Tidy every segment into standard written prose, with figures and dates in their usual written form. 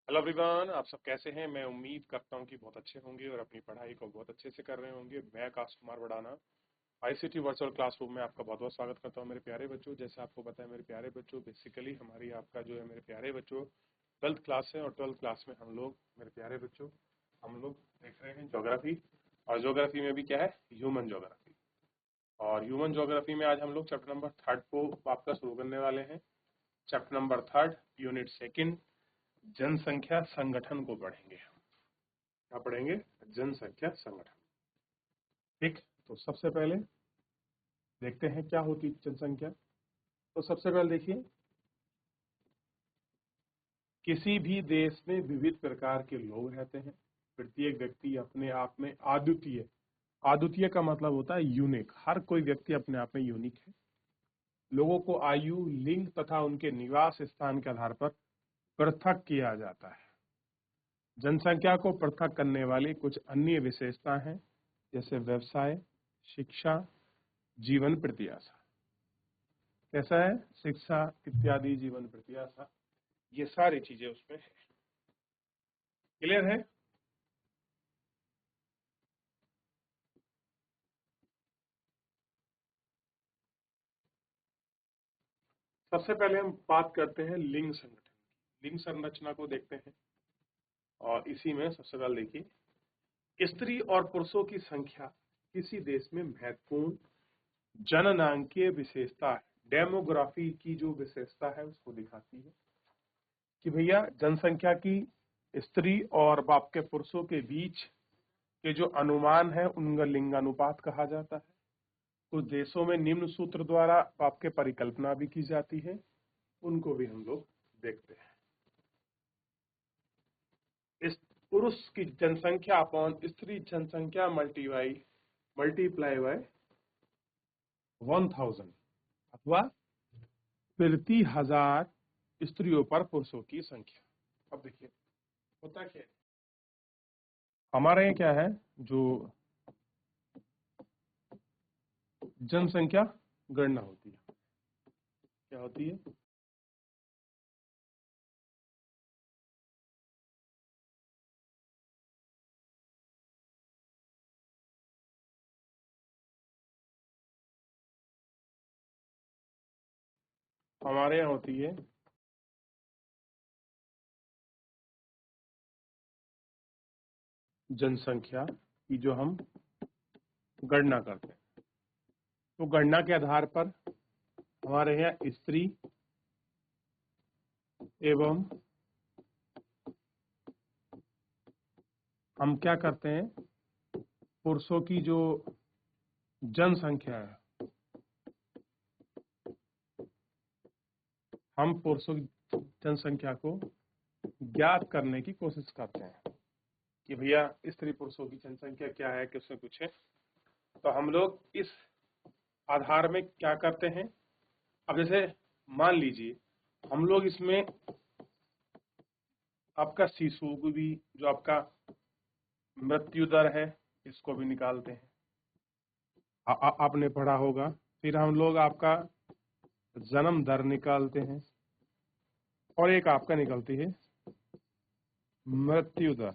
Hello everyone, आप सब कैसे हैं। मैं उम्मीद करता हूं कि बहुत अच्छे होंगे और अपनी पढ़ाई को बहुत अच्छे से कर रहे होंगे। मैं Akash Kumar वडाना ICT virtual classroom में आपका बहुत बहुत स्वागत करता हूं। मेरे प्यारे बच्चों, जैसे आपको पता है मेरे प्यारे बच्चों, बेसिकली हमारी आपका जो है मेरे प्यारे बच्चों 12th क्लास है और 12th क्लास में हम लोग मेरे प्यारे बच्चों हम लोग देख रहे हैं ज्योग्राफी। और ज्योग्राफी में भी क्या है, ह्यूमन ज्योग्राफी। और ह्यूमन ज्योग्राफी में आज हम लोग चैप्टर नंबर 3 को आपका शुरू करने वाले हैं। चैप्टर नंबर 3 यूनिट 2 जनसंख्या संगठन को पढ़ेंगे। क्या पढ़ेंगे? जनसंख्या संगठन। ठीक, तो सबसे पहले देखते हैं क्या होती है जनसंख्या। तो सबसे पहले देखिए, किसी भी देश में विविध प्रकार के लोग रहते हैं। प्रत्येक व्यक्ति अपने आप में अद्वितीय, अद्वितीय का मतलब होता है यूनिक। हर कोई व्यक्ति अपने आप में यूनिक है। लोगों को आयु, लिंग तथा उनके निवास स्थान के आधार पर पृथक किया जाता है। जनसंख्या को पृथक करने वाली कुछ अन्य विशेषता हैं, जैसे व्यवसाय, शिक्षा, जीवन प्रत्याशा। कैसा है? शिक्षा इत्यादि, जीवन प्रत्याशा, ये सारी चीजें उसमें है। क्लियर है? सबसे पहले हम बात करते हैं लिंग संगठन। लिंग संरचना को देखते हैं और इसी में सबसे पहले देखिए, स्त्री और पुरुषों की संख्या किसी देश में महत्वपूर्ण जननांकीय विशेषता है। डेमोग्राफी की जो विशेषता है उसको दिखाती है कि भैया जनसंख्या की स्त्री और बाप के पुरुषों के बीच के जो अनुमान है उनका लिंगानुपात कहा जाता है। कुछ देशों में निम्न सूत्र द्वारा आपके परिकल्पना भी की जाती है, उनको भी हम लोग देखते हैं। इस पुरुष की जनसंख्या अपॉन स्त्री जनसंख्या मल्टीप्लाई बाय 1000 अथवा प्रति 1000 स्त्रियों पर पुरुषों की संख्या। अब देखिए होता क्या है, हमारे यहाँ क्या है, जो जनसंख्या गणना होती है, क्या होती है? हमारे यहाँ होती है जनसंख्या की जो हम गणना करते हैं। तो गणना के आधार पर हमारे यहाँ स्त्री एवं हम क्या करते हैं, पुरुषों की जो जनसंख्या है, हम पुरुषों की जनसंख्या को ज्ञात करने की कोशिश करते हैं कि भैया स्त्री पुरुषों की जनसंख्या क्या है, किससे पूछे। तो हम लोग इस आधार में क्या करते हैं, अब जैसे मान लीजिए हम लोग इसमें आपका शिशु को भी, जो आपका मृत्यु दर है, इसको भी निकालते हैं। आपने पढ़ा होगा। फिर हम लोग आपका जन्म दर निकालते हैं और एक आपका निकलती है मृत्यु दर।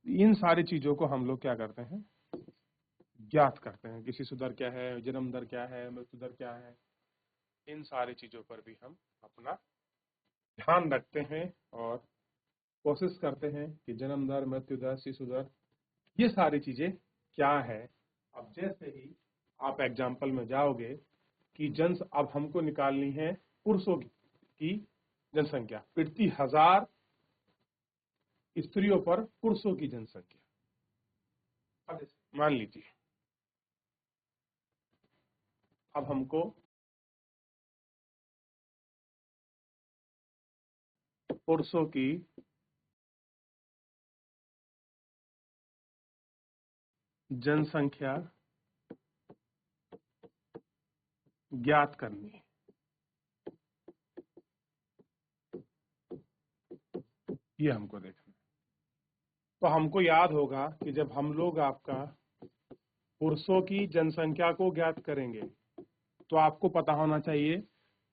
इन सारी चीजों को हम लोग क्या करते हैं, ज्ञात करते हैं कि शिशु दर क्या है, जन्म दर क्या है, मृत्यु दर क्या है। इन सारी चीजों पर भी हम अपना ध्यान रखते हैं और कोशिश करते हैं कि जन्म दर, मृत्यु दर, शिशु दर, ये सारी चीजें क्या है। अब जैसे ही आप एग्जाम्पल में जाओगे कि अब हमको निकालनी है पुरुषों की जनसंख्या प्रति 1000 स्त्रियों पर पुरुषों की जनसंख्या। अब मान लीजिए अब हमको पुरुषों की जनसंख्या ज्ञात करनी है। ये हमको देखना है। तो हमको याद होगा कि जब हम लोग आपका पुरुषों की जनसंख्या को ज्ञात करेंगे तो आपको पता होना चाहिए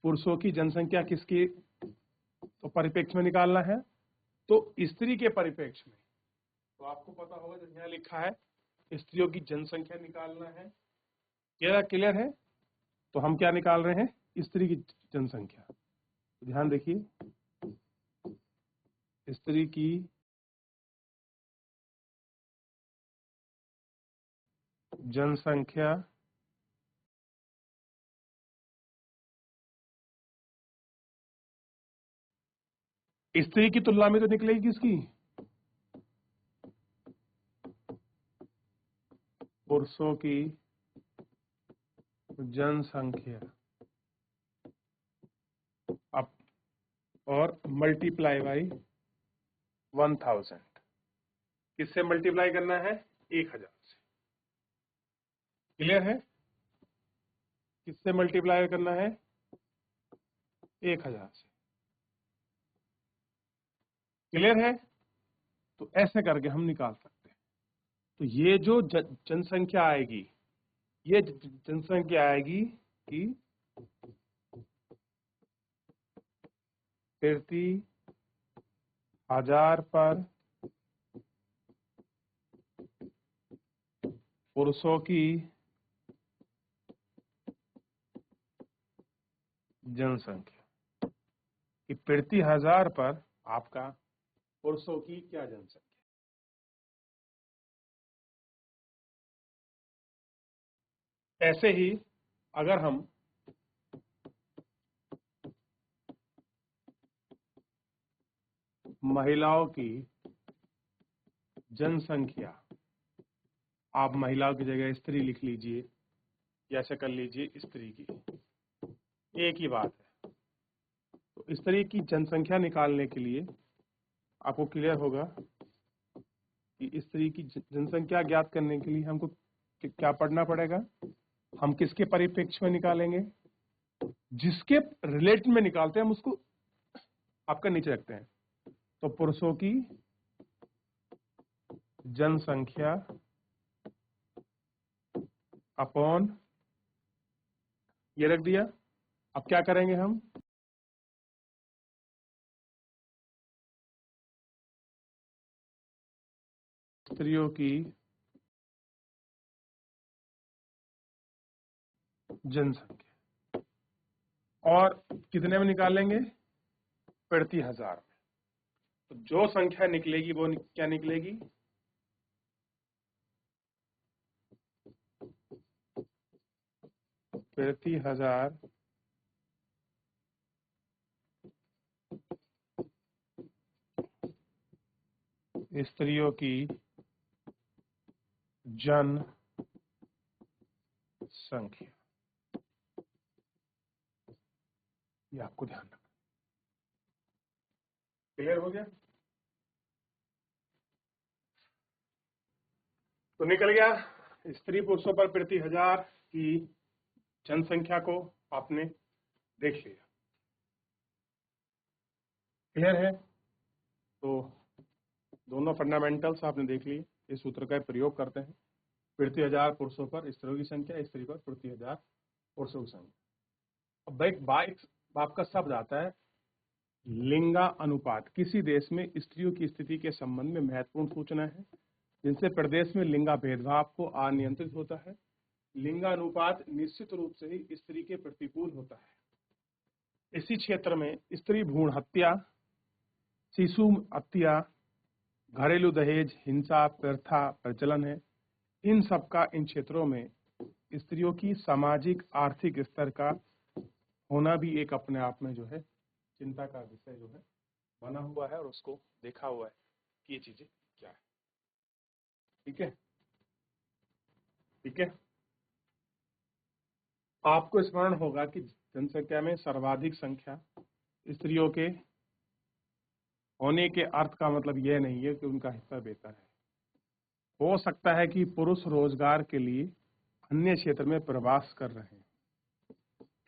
पुरुषों की जनसंख्या किसकी तो परिप्रेक्ष्य में निकालना है, तो स्त्री के परिप्रेक्ष्य में तो आपको पता होगा जैसे यहाँ लिखा है स्त्रियों की जनसंख्या निकालना है, क्लियर है। तो हम क्या निकाल रहे हैं, स्त्री की जनसंख्या। ध्यान देखिए, स्त्री की जनसंख्या स्त्री की तुलना में तो निकलेगी किसकी, पुरुषों की जनसंख्या। अब और मल्टीप्लाई बाई 1000, किससे मल्टीप्लाई करना है, 1000 से। क्लियर है, किससे मल्टीप्लाई करना है, 1000 से। क्लियर है, तो ऐसे करके हम निकाल सकते हैं। तो ये जो जनसंख्या आएगी, ये जनसंख्या आएगी कि प्रति 1000 पर पुरुषों की जनसंख्या, कि प्रति 1000 पर आपका पुरुषों की क्या जनसंख्या। ऐसे ही अगर हम महिलाओं की जनसंख्या, आप महिलाओं की जगह स्त्री लिख लीजिए, या ऐसे कर लीजिए स्त्री की, एक ही बात है। तो स्त्री की जनसंख्या निकालने के लिए आपको क्लियर होगा कि स्त्री की जनसंख्या ज्ञात करने के लिए हमको क्या पढ़ना पड़ेगा, हम किसके परिप्रेक्ष्य में निकालेंगे, जिसके रिलेट में निकालते हैं हम उसको आपका नीचे रखते हैं। तो पुरुषों की जनसंख्या अपॉन ये रख दिया। अब क्या करेंगे हम, स्त्रियों की जनसंख्या, और कितने में निकालेंगे, प्रति 1000 में। तो जो संख्या निकलेगी वो क्या निकलेगी, प्रति 1000 स्त्रियों की जन संख्या। ये आपको ध्यान रखना। क्लियर हो गया, तो निकल गया स्त्री पुरुषों पर प्रति 1000 की जनसंख्या को आपने देख लिया। क्लियर है, तो दोनों फंडामेंटल्स आपने देख लिए। इस सूत्र का प्रयोग करते हैं, प्रति 1000 पुरुषों पर स्त्रियों की संख्या, स्त्री पर प्रति 1000 पुरुषों की संख्या। अब एक बाप का शब्द आता है लिंगा अनुपात। किसी देश में स्त्रियों की स्थिति के संबंध में महत्वपूर्ण सूचना है जिनसे प्रदेश में लिंगा भेदभाव को अनियंत्रित होता है। लिंगानुपात निश्चित रूप से ही स्त्री के प्रतिकूल होता है। इसी क्षेत्र में स्त्री भ्रूण हत्या, शिशु हत्या, घरेलू दहेज, हिंसा, प्रथा प्रचलन है। इन सब का इन क्षेत्रों में स्त्रियों की सामाजिक आर्थिक स्तर का होना भी एक अपने आप में जो है चिंता का विषय जो है बना हुआ है, और उसको देखा हुआ है कि ये चीजें क्या है। ठीक है, ठीक है। आपको स्मरण होगा कि जनसंख्या में सर्वाधिक संख्या स्त्रियों के होने के अर्थ का मतलब यह नहीं है कि उनका हिस्सा बेहतर है। हो सकता है कि पुरुष रोजगार के लिए अन्य क्षेत्र में प्रवास कर रहे हैं।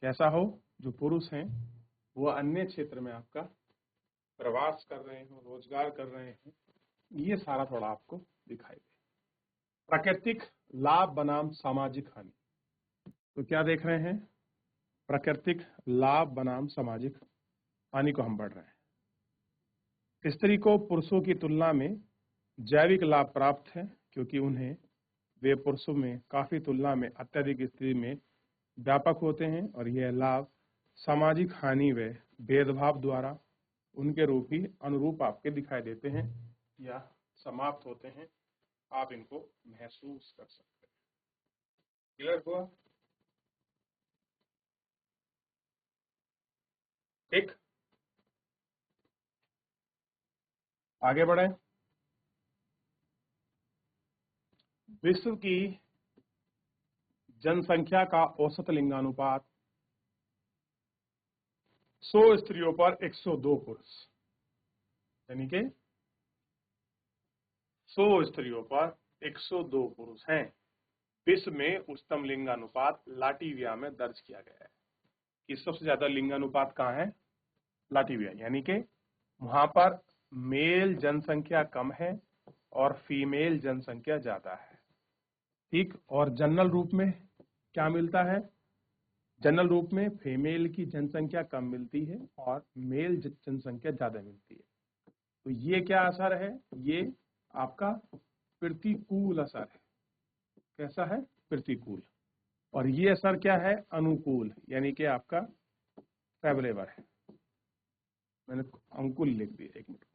कैसा हो, जो पुरुष हैं वो अन्य क्षेत्र में आपका प्रवास कर रहे हो, रोजगार कर रहे हैं, ये सारा थोड़ा आपको दिखाई दे। प्राकृतिक लाभ बनाम सामाजिक हानि, तो क्या देख रहे हैं, प्राकृतिक लाभ बनाम सामाजिक हानि को हम पढ़ रहे हैं। स्त्री को पुरुषों की तुलना में जैविक लाभ प्राप्त है, क्योंकि उन्हें वे पुरुषों में काफी तुलना में अत्यधिक स्त्री में व्यापक होते हैं, और यह लाभ सामाजिक हानि व भेदभाव द्वारा उनके रूप ही अनुरूप आपके दिखाई देते हैं या समाप्त होते हैं। आप इनको महसूस कर सकते हैं। क्लियर हुआ? ठीक, आगे बढ़े। विश्व की जनसंख्या का औसत लिंगानुपात 100 स्त्रियों पर 102 पुरुष, यानी कि 100 स्त्रियों पर 102 पुरुष हैं। विश्व में उच्चतम लिंगानुपात लाटविया में दर्ज किया गया है। कि सबसे ज्यादा लिंगानुपात कहाँ है? लाटविया, यानी कि वहां पर मेल जनसंख्या कम है और फीमेल जनसंख्या ज्यादा है। ठीक, और जनरल रूप में क्या मिलता है? जनरल रूप में फीमेल की जनसंख्या कम मिलती है और मेल जनसंख्या ज्यादा मिलती है। तो ये क्या असर है? ये आपका प्रतिकूल असर है। कैसा है? प्रतिकूल। और ये असर क्या है? अनुकूल, यानी कि आपका फेवरेबल है। मैंने अंकुल लिख दिया, एक मिनट।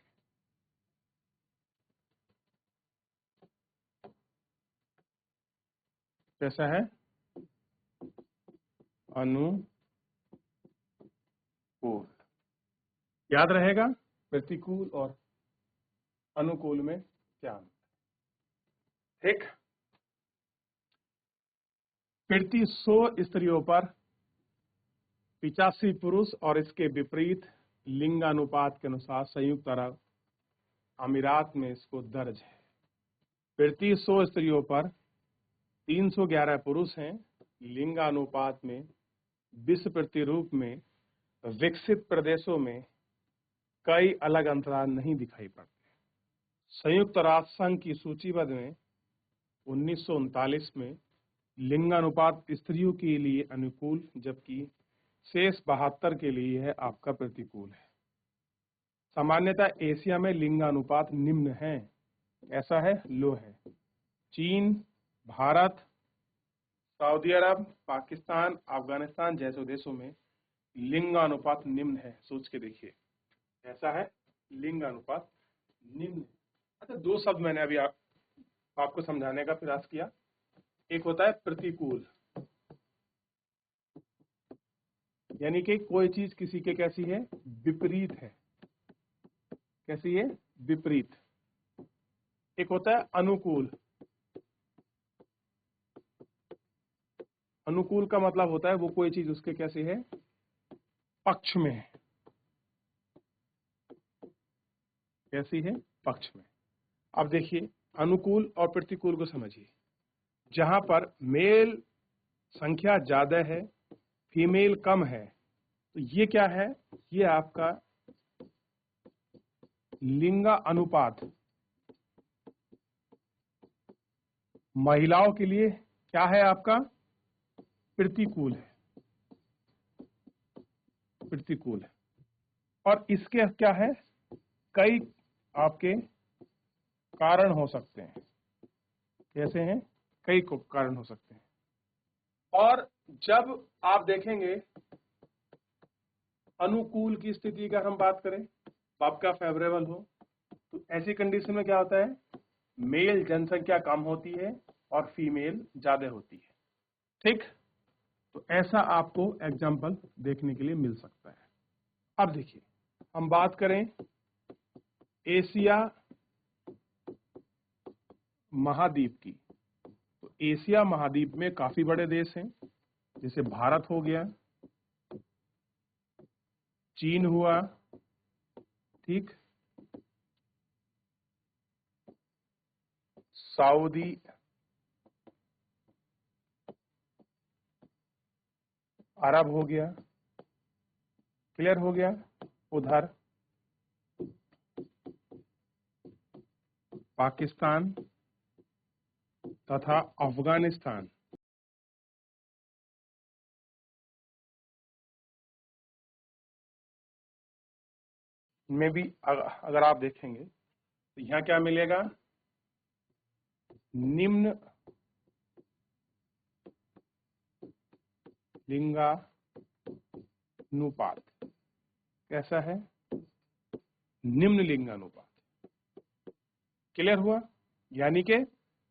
कैसा है? अनुकूल। याद रहेगा प्रतिकूल और अनुकूल में क्या अंतर। ठीक, प्रति 100 स्त्रियों पर 85 पुरुष, और इसके विपरीत लिंगानुपात के अनुसार संयुक्त अरब अमीरात में इसको दर्ज है। प्रति 100 स्त्रियों पर 311 पुरुष हैं। लिंगानुपात में विश्व प्रतिरूप में विकसित प्रदेशों में कई अलग अंतराल नहीं दिखाई पड़ते। संयुक्त राष्ट्र संघ की सूचीबद्ध में 1939 में लिंगानुपात स्त्रियों के लिए अनुकूल, जबकि शेष 72 के लिए है आपका प्रतिकूल है। सामान्यतः एशिया में लिंगानुपात निम्न है। ऐसा है? लो है। चीन, भारत, सऊदी अरब, पाकिस्तान, अफगानिस्तान जैसे देशों में लिंगानुपात निम्न है। सोच के देखिए, ऐसा है? लिंगानुपात निम्न है। अच्छा, दो शब्द मैंने अभी आपको समझाने का प्रयास किया। एक होता है प्रतिकूल, यानी कि कोई चीज किसी के कैसी है? विपरीत है। कैसी है? विपरीत। एक होता है अनुकूल। अनुकूल का मतलब होता है वो कोई चीज उसके कैसी है? पक्ष में है। कैसी है? पक्ष में। अब देखिए, अनुकूल और प्रतिकूल को समझिए। जहां पर मेल संख्या ज्यादा है, फीमेल कम है, तो ये क्या है? ये आपका लिंगा अनुपात महिलाओं के लिए क्या है? आपका प्रतिकूल है। प्रतिकूल है। और इसके क्या है? कई आपके कारण हो सकते हैं। कैसे हैं? कई कारण हो सकते हैं। और जब आप देखेंगे अनुकूल की स्थिति का हम बात करें, आपका फेवरेबल हो, तो ऐसी कंडीशन में क्या होता है? मेल जनसंख्या कम होती है और फीमेल ज्यादा होती है। ठीक, तो ऐसा आपको एग्जाम्पल देखने के लिए मिल सकता है। अब देखिए, हम बात करें एशिया महाद्वीप की, तो एशिया महाद्वीप में काफी बड़े देश हैं, जैसे भारत हो गया, चीन हुआ, ठीक, सऊदी अरब हो गया। क्लियर हो गया? उधर पाकिस्तान तथा अफगानिस्तान। में भी अगर आप देखेंगे तो यहाँ क्या मिलेगा, निम्न लिंगानुपात। कैसा है, निम्न लिंगानुपात। क्लियर हुआ? यानी कि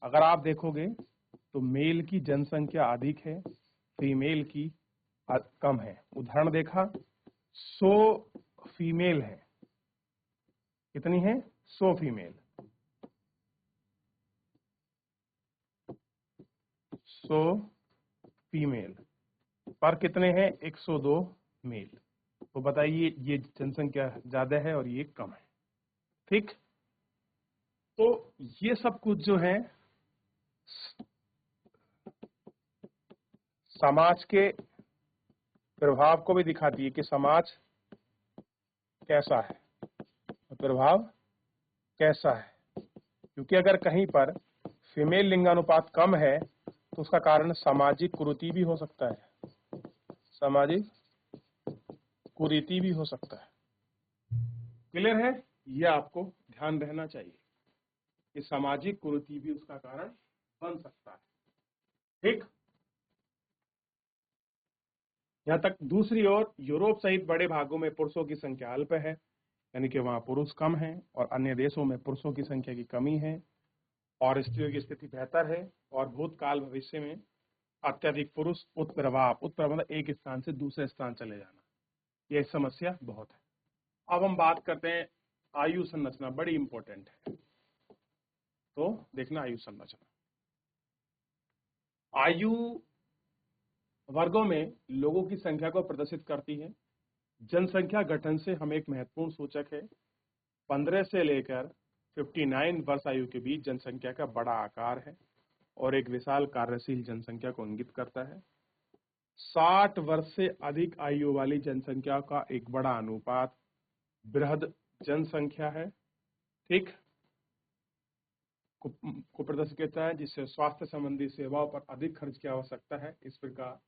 अगर आप देखोगे तो मेल की जनसंख्या अधिक है, फीमेल की कम है। उदाहरण देखा, 100 फीमेल है। कितनी है? 100 फीमेल। 100 फीमेल पर कितने हैं? 102 मेल। तो बताइए ये जनसंख्या ज्यादा है और ये कम है। ठीक, तो ये सब कुछ जो है समाज के प्रभाव को भी दिखाती है कि समाज कैसा है, प्रभाव कैसा है। क्योंकि अगर कहीं पर फीमेल लिंगानुपात कम है तो उसका कारण सामाजिक कुरीति भी हो सकता है, सामाजिक कुरीति भी हो सकता है। क्लियर है? ये आपको ध्यान रहना चाहिए कि सामाजिक कुरीति भी उसका कारण बन सकता है। ठीक, यहाँ तक। दूसरी ओर यूरोप सहित बड़े भागों में पुरुषों की संख्या अल्प है, यानी कि वहां पुरुष कम हैं, और अन्य देशों में पुरुषों की संख्या की कमी है और स्त्रियों की स्थिति बेहतर है। और भूतकाल भविष्य में अत्यधिक पुरुष उत्प्रभाव, उत्प्रभाव मतलब एक स्थान से दूसरे स्थान चले जाना, यह समस्या बहुत है। अब हम बात करते हैं आयु संरचना, बड़ी इंपॉर्टेंट है। तो देखना आयु संरचना। आयु वर्गों में लोगों की संख्या को प्रदर्शित करती है। जनसंख्या गठन से हम एक महत्वपूर्ण सूचक है। 15 से लेकर 59 वर्ष आयु के बीच जनसंख्या का बड़ा आकार है और एक विशाल कार्यशील जनसंख्या को इंगित करता है। 60 वर्ष से अधिक आयु वाली जनसंख्या का एक बड़ा अनुपात बृहद जनसंख्या है, ठीक, को प्रदर्शित करता है, जिससे स्वास्थ्य संबंधी सेवाओं पर अधिक खर्च की आवश्यकता है। इस प्रकार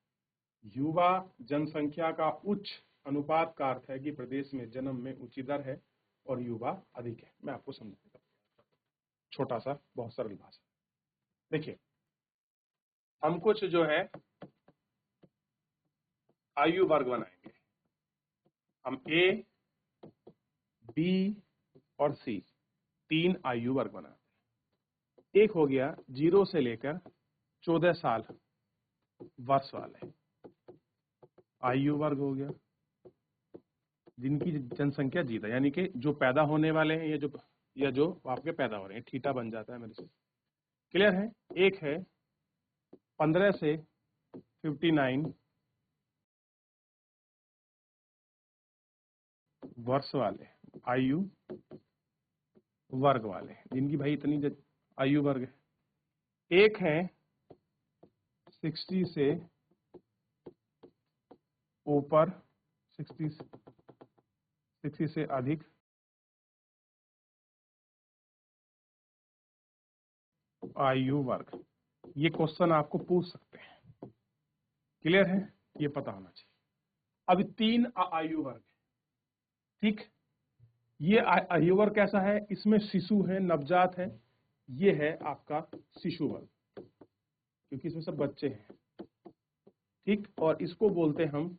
युवा जनसंख्या का उच्च अनुपात का अर्थ है कि प्रदेश में जन्म में ऊंची दर है और युवा अधिक है। मैं आपको समझाता हूँ, छोटा सा बहुत सरल भाषा। देखिए, हम कुछ जो है आयु वर्ग बनाएंगे। हम ए, बी और सी 3 आयु वर्ग बनाते हैं। एक हो गया 0 से लेकर 14 साल वर्ष वाले आयु वर्ग हो गया, जिनकी जनसंख्या जीता, यानी कि जो पैदा होने वाले हैं या जो आपके पैदा हो रहे हैं। थीटा बन जाता है मेरे से। क्लियर है? एक है 15 से 59 वर्ष वाले आयु वर्ग वाले, जिनकी भाई इतनी आयु वर्ग है। एक है 60 से ऊपर, 60 से अधिक आयु वर्ग। ये क्वेश्चन आपको पूछ सकते हैं। क्लियर है? ये पता होना चाहिए। अब 3 आयु वर्ग, ठीक। ये आयु वर्ग कैसा है? इसमें शिशु है, नवजात है। ये है आपका शिशु वर्ग, क्योंकि इसमें सब बच्चे हैं, ठीक। और इसको बोलते हैं हम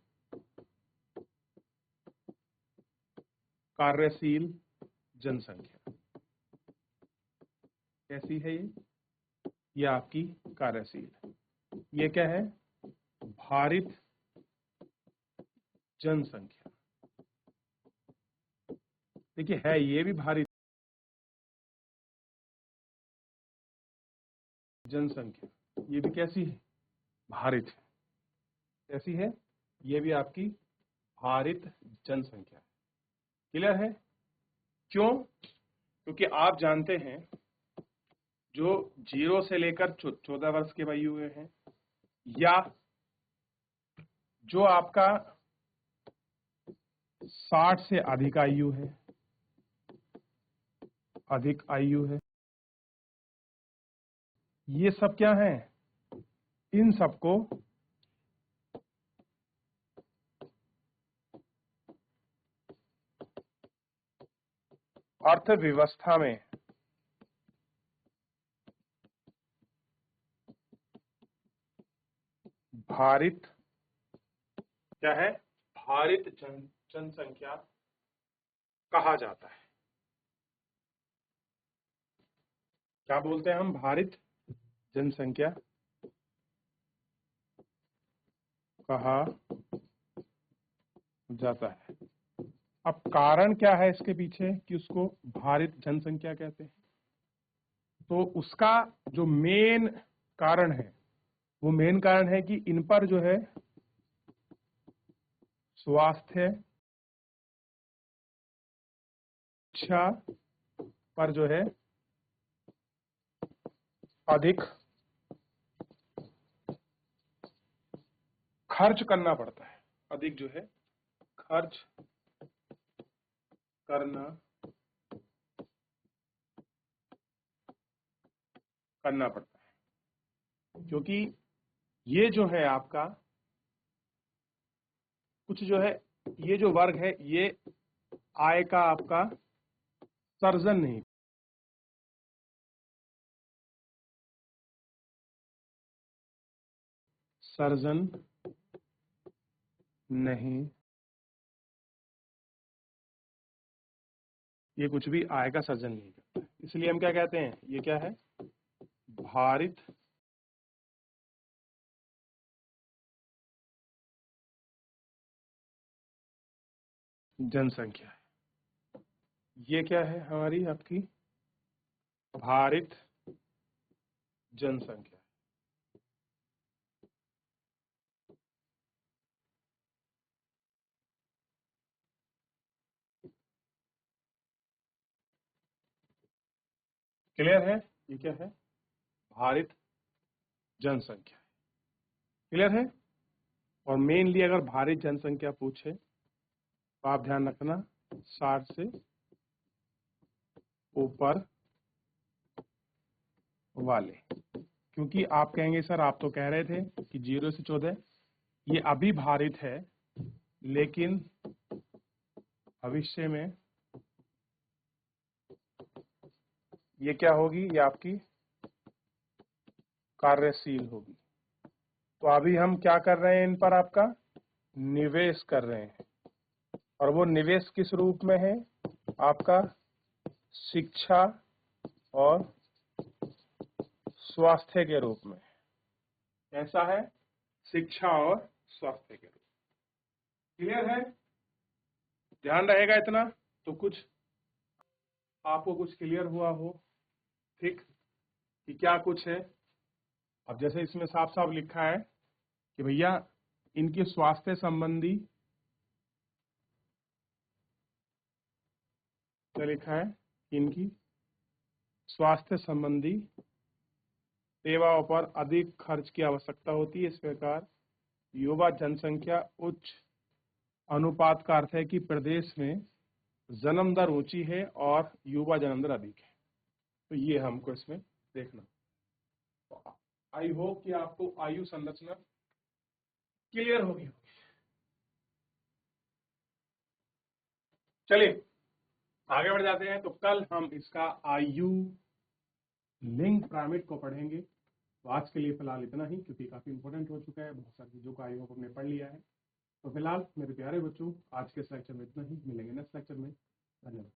कार्यशील जनसंख्या। कैसी है ये आपकी कार्यशील है। ये क्या है? भारित जनसंख्या। देखिए, है ये भी भारित जनसंख्या, ये भी कैसी है? भारित है। कैसी है? ये भी आपकी भारित जनसंख्या। क्लियर है? क्यों? क्योंकि आप जानते हैं जो 0 से लेकर 14 वर्ष के आयु हुए हैं, या जो आपका 60 से अधिक आयु है, अधिक आयु है, ये सब क्या है? इन सबको अर्थव्यवस्था में भारित क्या है, भारित जनसंख्या कहा जाता है। क्या बोलते हैं हम, भारित जनसंख्या कहा जाता है। अब कारण क्या है इसके पीछे कि उसको भारित जनसंख्या कहते हैं, तो उसका जो मेन कारण है वो मेन कारण है कि इन पर जो है स्वास्थ्य, शिक्षा पर जो है अधिक खर्च करना पड़ता है, अधिक जो है खर्च करना पड़ता है, क्योंकि ये जो है आपका कुछ जो है, ये जो वर्ग है ये आय का आपका सर्जन नहीं, सर्जन नहीं, ये कुछ भी आय का सर्जन नहीं करता, इसलिए हम क्या कहते हैं, ये क्या है, भारित जनसंख्या है। ये क्या है हमारी आपकी भारित जनसंख्या। क्लियर है, ये क्या है, भारित जनसंख्या। क्लियर है। और मेनली अगर भारित जनसंख्या पूछे तो आप ध्यान रखना 60 से ऊपर वाले, क्योंकि आप कहेंगे सर आप तो कह रहे थे कि 0 से 14 ये अभी भारित है, लेकिन भविष्य में ये क्या होगी, ये आपकी कार्यशील होगी। तो अभी हम क्या कर रहे हैं, इन पर आपका निवेश कर रहे हैं, और वो निवेश किस रूप में है, आपका शिक्षा और स्वास्थ्य के रूप में। कैसा है, शिक्षा और स्वास्थ्य के रूप में। क्लियर है, ध्यान रहेगा इतना, तो कुछ आपको कुछ क्लियर हुआ हो, ठीक, कि क्या कुछ है। अब जैसे इसमें साफ साफ लिखा है कि भैया इनकी स्वास्थ्य संबंधी, क्या लिखा है, इनकी स्वास्थ्य संबंधी सेवाओं पर अधिक खर्च की आवश्यकता होती है। इस प्रकार युवा जनसंख्या उच्च अनुपात का अर्थ है कि प्रदेश में जन्म दर ऊंची है और युवा जन्म दर अधिक है। तो ये हमको इसमें देखना। तो आई होप कि आपको आयु संरचना क्लियर होगी। चलिए आगे बढ़ जाते हैं। तो कल हम इसका आयु लिंक पिरामिड को पढ़ेंगे। तो आज के लिए फिलहाल इतना ही, क्योंकि काफी इंपॉर्टेंट हो चुका है, बहुत सारी चीजों का आई होप हमने पढ़ लिया है। तो फिलहाल मेरे प्यारे बच्चों, आज के इस लेक्चर में इतना ही, मिलेंगे नेक्स्ट लेक्चर में। धन्यवाद।